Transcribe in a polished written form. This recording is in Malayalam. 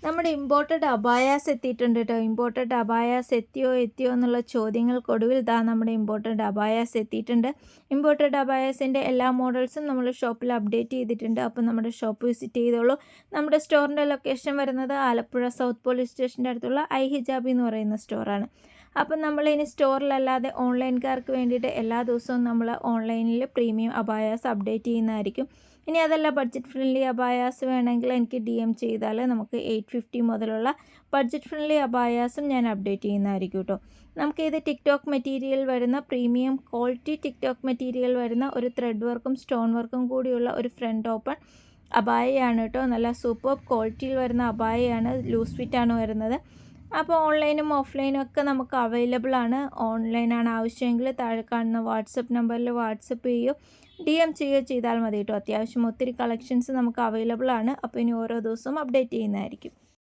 നമ്മുടെ ഇമ്പോർട്ടഡ് അബായാസ് എത്തിയിട്ടുണ്ട് കേട്ടോ. ഇമ്പോർട്ടഡ് അബായാസ് എത്തിയോ എന്നുള്ള ചോദ്യങ്ങൾക്കൊടുവിൽ നമ്മുടെ ഇമ്പോർട്ടഡ് അബായാസ് എത്തിയിട്ടുണ്ട്. ഇമ്പോർട്ടഡ് അബായാസിൻ്റെ എല്ലാ മോഡൽസും നമ്മൾ ഷോപ്പിൽ അപ്ഡേറ്റ് ചെയ്തിട്ടുണ്ട്. അപ്പോൾ നമ്മുടെ ഷോപ്പ് വിസിറ്റ് ചെയ്തോളൂ. നമ്മുടെ സ്റ്റോറിൻ്റെ ലൊക്കേഷൻ വരുന്നത് ആലപ്പുഴ സൗത്ത് പോലീസ് സ്റ്റേഷൻ്റെ അടുത്തുള്ള ഐ ഹിജാബി എന്ന് പറയുന്ന സ്റ്റോറാണ്. അപ്പം നമ്മളിനി സ്റ്റോറിലല്ലാതെ ഓൺലൈൻകാർക്ക് വേണ്ടിയിട്ട് എല്ലാ ദിവസവും നമ്മൾ ഓൺലൈനിൽ പ്രീമിയം അബായാസ് അപ്ഡേറ്റ് ചെയ്യുന്നതായിരിക്കും. ഇനി അതല്ല ബഡ്ജറ്റ് ഫ്രണ്ട്ലി അബായാസ് വേണമെങ്കിൽ എനിക്ക് DM ചെയ്താൽ നമുക്ക് 850 മുതലുള്ള ബഡ്ജറ്റ് ഫ്രണ്ട്ലി അബായാസും ഞാൻ അപ്ഡേറ്റ് ചെയ്യുന്നതായിരിക്കും കേട്ടോ. നമുക്കിത് ടിക്ടോക്ക് മെറ്റീരിയൽ വരുന്ന പ്രീമിയം ക്വാളിറ്റി ടിക്ടോക്ക് മെറ്റീരിയൽ വരുന്ന ഒരു ത്രെഡ് വർക്കും സ്റ്റോൺ വർക്കും കൂടിയുള്ള ഒരു ഫ്രണ്ട് ഓപ്പൺ അബായയാണ് കേട്ടോ. നല്ല സൂപ്പർ ക്വാളിറ്റിയിൽ വരുന്ന അബായയാണ്. ലൂസ് ഫിറ്റാണ് വരുന്നത്. അപ്പോൾ ഓൺലൈനും ഓഫ്ലൈനും ഒക്കെ നമുക്ക് അവൈലബിൾ ആണ്. ഓൺലൈനാണ് ആവശ്യമെങ്കിൽ താഴെ കാണുന്ന വാട്സപ്പ് നമ്പറിൽ വാട്സപ്പ് ചെയ്യുകയോ DM ചെയ്യുകയോ ചെയ്താൽ മതി കേട്ടോ. അത്യാവശ്യം ഒത്തിരി കളക്ഷൻസ് നമുക്ക് അവൈലബിൾ ആണ്. അപ്പോൾ ഇനി ഓരോ ദിവസവും അപ്ഡേറ്റ് ചെയ്യുന്നതായിരിക്കും.